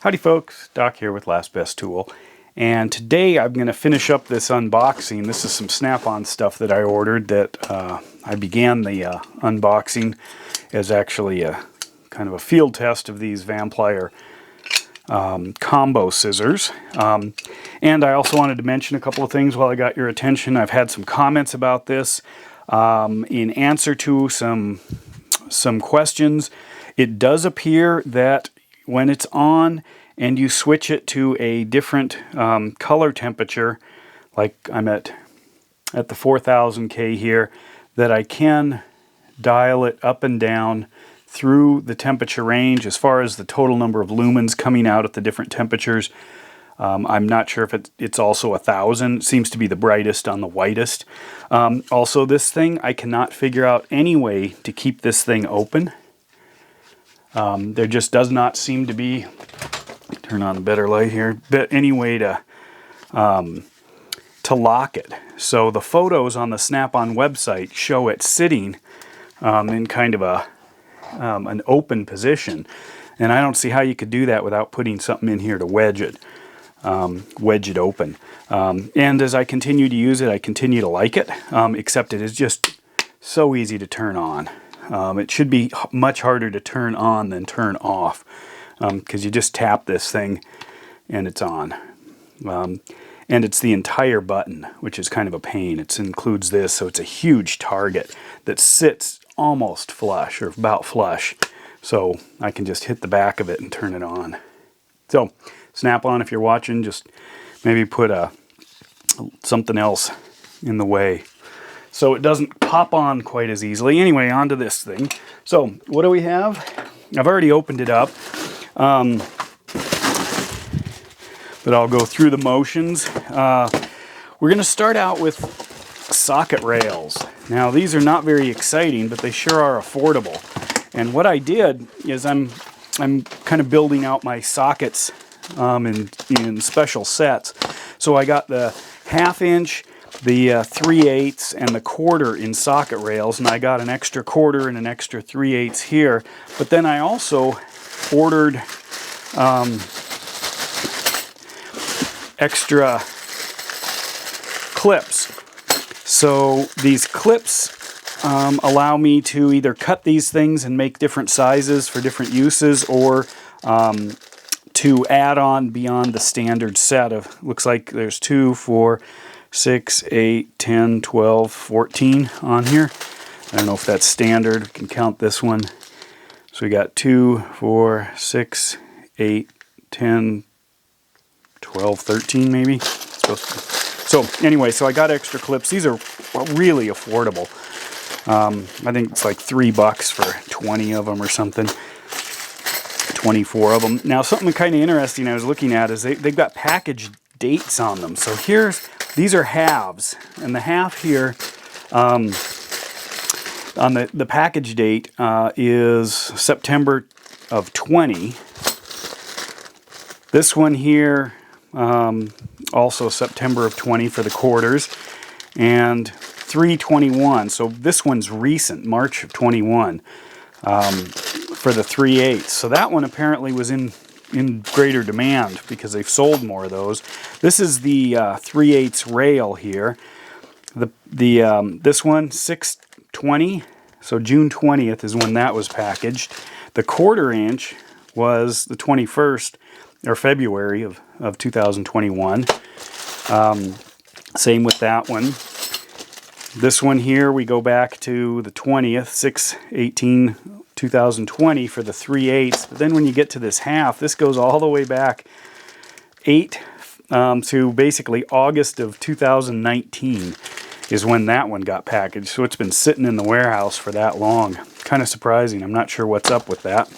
Howdy folks, Doc here with Last Best Tool, and today I'm going to finish up this unboxing. This is some Snap-on stuff that I ordered that I began the unboxing as actually a kind of a field test of these Vampire combo scissors. And I also wanted to mention a couple of things while I got your attention. I've had some comments about this in answer to some questions. It does appear that when it's on and you switch it to a different color temperature, like I'm at the 4000K here, that I can dial it up and down through the temperature range as far as the total number of lumens coming out at the different temperatures. I'm not sure if it's also 1000. It seems to be the brightest on the whitest. Also, this thing, I cannot figure out any way to keep this thing open. There just does not seem to be, turn on a better light here, but any way to lock it. So the photos on the Snap-on website show it sitting in kind of an open position, and I don't see how you could do that without putting something in here to wedge it open. And as I continue to use it, I continue to like it, except it is just so easy to turn on. It should be much harder to turn on than turn off, because you just tap this thing and it's on. And it's the entire button, which is kind of a pain. It includes this, so it's a huge target that sits almost flush, or about flush. So I can just hit the back of it and turn it on. So Snap-on, if you're watching, just maybe put something else in the way so it doesn't pop on quite as easily. Anyway, onto this thing. So what do we have? I've already opened it up, but I'll go through the motions. We're going to start out with socket rails. Now these are not very exciting, but they sure are affordable. And what I did is I'm kind of building out my sockets in special sets. So I got the 1/2 inch, the 3/8 and the 1/4 in socket rails, and I got an extra 1/4 and an extra 3/8 here. But then I also ordered extra clips. So these clips allow me to either cut these things and make different sizes for different uses, or to add on beyond the standard set of, looks like there's 2, 4, 6, 8, 10, 12, 14 on here. I don't know if that's standard. We can count this one. So we got 2, 4, 6, 8, 10, 12, 13 maybe. So anyway, so I got extra clips. These are really affordable. I think it's like $3 for 20 of them or something. 24 of them. Now something kind of interesting I was looking at is they've got package dates on them. So these are halves, and the half here on the package date is September of 20. This one here also September of 20 for the 1/4s, and 3/21. So this one's recent, March of 21, for the 3/8. So that one apparently was in greater demand because they've sold more of those. This is the 3/8 rail here. This one, 6/20, so June 20th is when that was packaged. The 1/4 inch was the 21st, or February of 2021. Same with that one. This one here, we go back to the 20th, 6/18/2020 for the 3/8. But then when you get to this half, this goes all the way back 8 to basically August of 2019 is when that one got packaged. So it's been sitting in the warehouse for that long. Kind of surprising. I'm not sure what's up with that.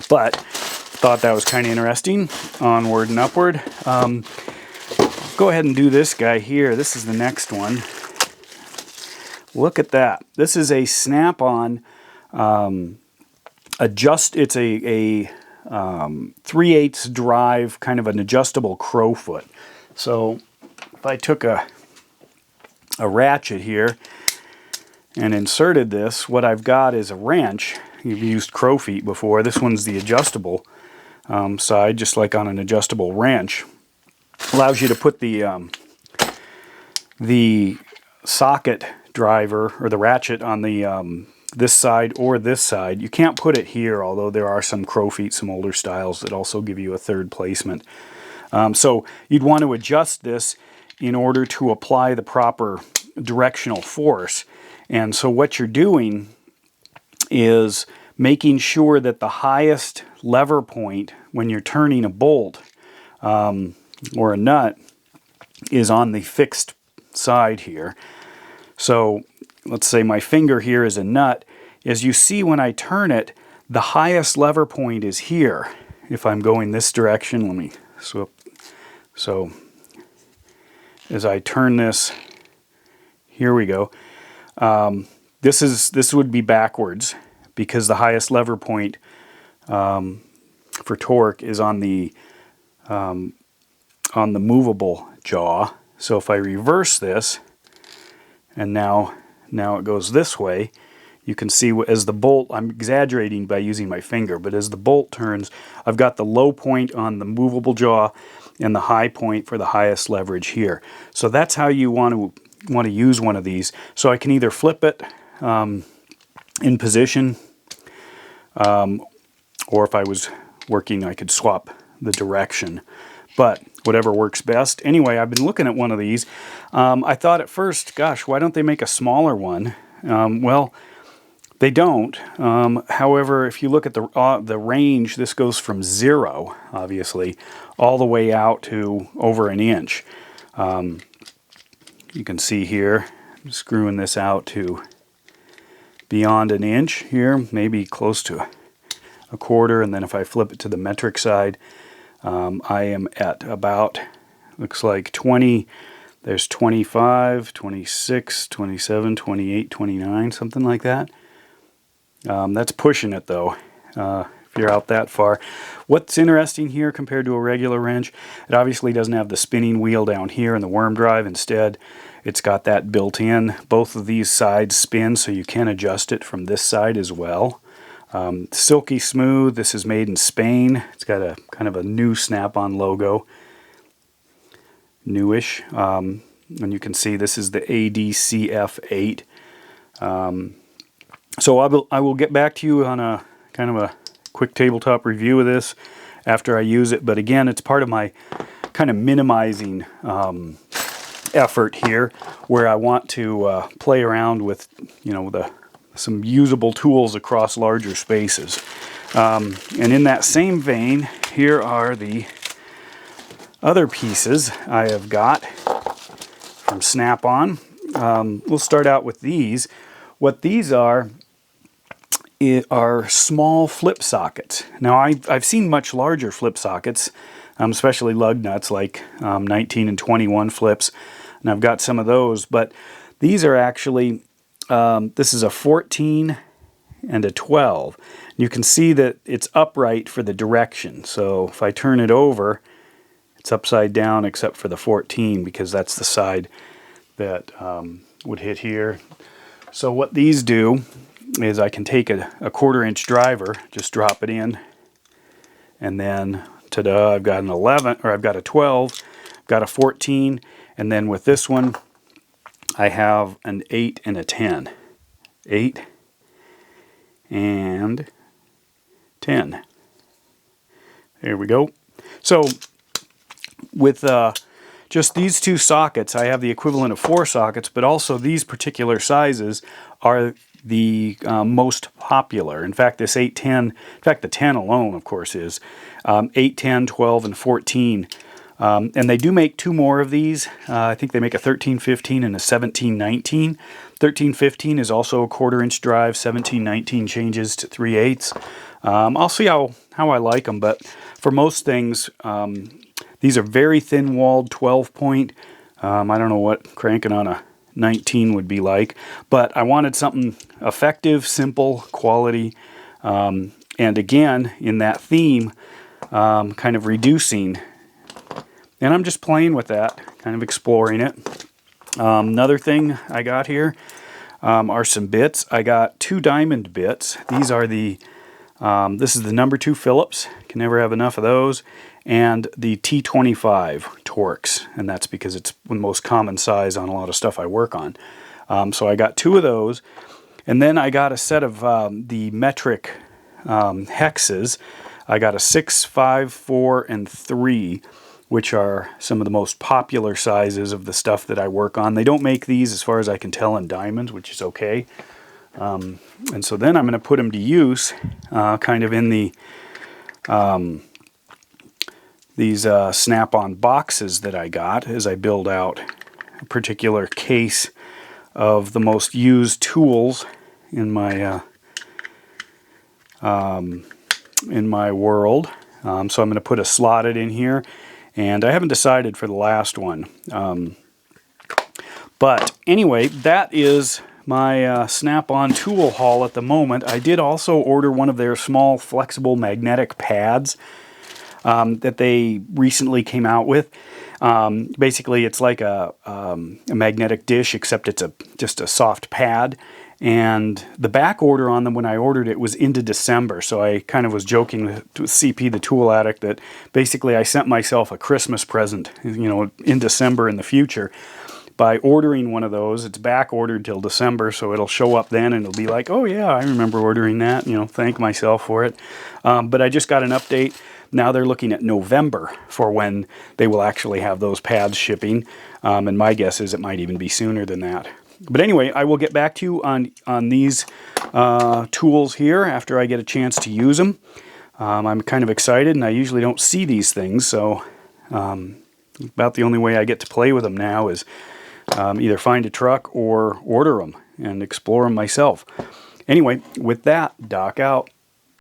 But thought that was kind of interesting. Onward and upward. Go ahead and do this guy here. This is the next one. Look at that. This is a Snap-on it's a 3/8 drive, kind of an adjustable crowfoot. So if I took a ratchet here and inserted this, what I've got is a wrench. You've used crowfeet before. This one's the adjustable side, just like on an adjustable wrench. Allows you to put the socket driver or the ratchet on the this side or this side. You can't put it here, although there are some crowfoot, some older styles that also give you a third placement. So you'd want to adjust this in order to apply the proper directional force. And so what you're doing is making sure that the highest lever point when you're turning a bolt or a nut is on the fixed side here. So let's say my finger here is a nut. As you see, when I turn it, the highest lever point is here. If I'm going this direction, let me swap. So as I turn this, here we go. This would be backwards because the highest lever point for torque is on the movable jaw. So if I reverse this, and now it goes this way, you can see as the bolt, I'm exaggerating by using my finger, but as the bolt turns, I've got the low point on the movable jaw and the high point for the highest leverage here. So that's how you want to use one of these. So I can either flip it in position, or if I was working, I could swap the direction. But whatever works best. Anyway, I've been looking at one of these. I thought at first, gosh, why don't they make a smaller one? Well, they don't. However, if you look at the range, this goes from 0, obviously, all the way out to over an inch. You can see here, I'm screwing this out to beyond an inch here, maybe close to a quarter, and then if I flip it to the metric side, I am at about, looks like 20, there's 25, 26, 27, 28, 29, something like that. That's pushing it though, if you're out that far. What's interesting here compared to a regular wrench, it obviously doesn't have the spinning wheel down here in the worm drive. Instead, it's got that built in. Both of these sides spin, so you can adjust it from this side as well. Silky smooth. This is made in Spain. It's got a kind of a new Snap-on logo. Newish. And you can see this is the ADCF8. So I will get back to you on a kind of a quick tabletop review of this after I use it. But again, it's part of my kind of minimizing effort here, where I want to play around with, you know, some usable tools across larger spaces. And in that same vein, here are the other pieces I have got from Snap-on. We'll start out with these. What these are small flip sockets. Now I've seen much larger flip sockets, especially lug nuts like 19 and 21 flips, and I've got some of those, but these are actually, this is a 14 and a 12. You can see that it's upright for the direction, so if I turn it over, it's upside down except for the 14 because that's the side that would hit here. So what these do is I can take a 1/4 inch driver, just drop it in, and then ta-da, I've got an 11, or I've got a 12, I've got a 14, and then with this one I have an 8 and a 10. 8 and 10. There we go. So with just these two sockets, I have the equivalent of 4 sockets, but also these particular sizes are the most popular. In fact, this 8, 10, in fact the 10 alone, of course, is 8, 10, 12, and 14. And they do make 2 more of these. I think they make a 13, 15, and a 17, 19. 13, 15 is also a 1/4 inch drive. 17, 19 changes to 3/8. I'll see how I like them, but for most things, these are very thin-walled 12-point. I don't know what cranking on a 19 would be like, but I wanted something effective, simple, quality, and again, in that theme, kind of reducing. And I'm just playing with that, kind of exploring it. Another thing I got here are some bits. I got 2 diamond bits. These are the This is the number 2 Phillips. Can never have enough of those. And the T25 Torx, and that's because it's the most common size on a lot of stuff I work on. So I got 2 of those, and then I got a set of the metric hexes. I got a 6, 5, 4, and 3, which are some of the most popular sizes of the stuff that I work on. They don't make these, as far as I can tell, in diamonds, which is okay. And so then I'm going to put them to use kind of in the these snap-on boxes that I got as I build out a particular case of the most used tools in my world. So I'm going to put a slotted in here, and I haven't decided for the last one. But anyway, that is my Snap-on tool haul at the moment. I did also order one of their small flexible magnetic pads that they recently came out with. Basically, it's like a magnetic dish, except it's just a soft pad. And the back order on them when I ordered it was into December. So I kind of was joking with CP, the tool addict, that basically I sent myself a Christmas present, in December in the future. By ordering one of those. It's back ordered till December, so it'll show up then and it'll be like, oh yeah, I remember ordering that, thank myself for it. But I just got an update. Now they're looking at November for when they will actually have those pads shipping, and my guess is it might even be sooner than that. But anyway, I will get back to you on these tools here after I get a chance to use them. I'm kind of excited, and I usually don't see these things, so about the only way I get to play with them now is either find a truck or order them and explore them myself. Anyway, with that, Doc out.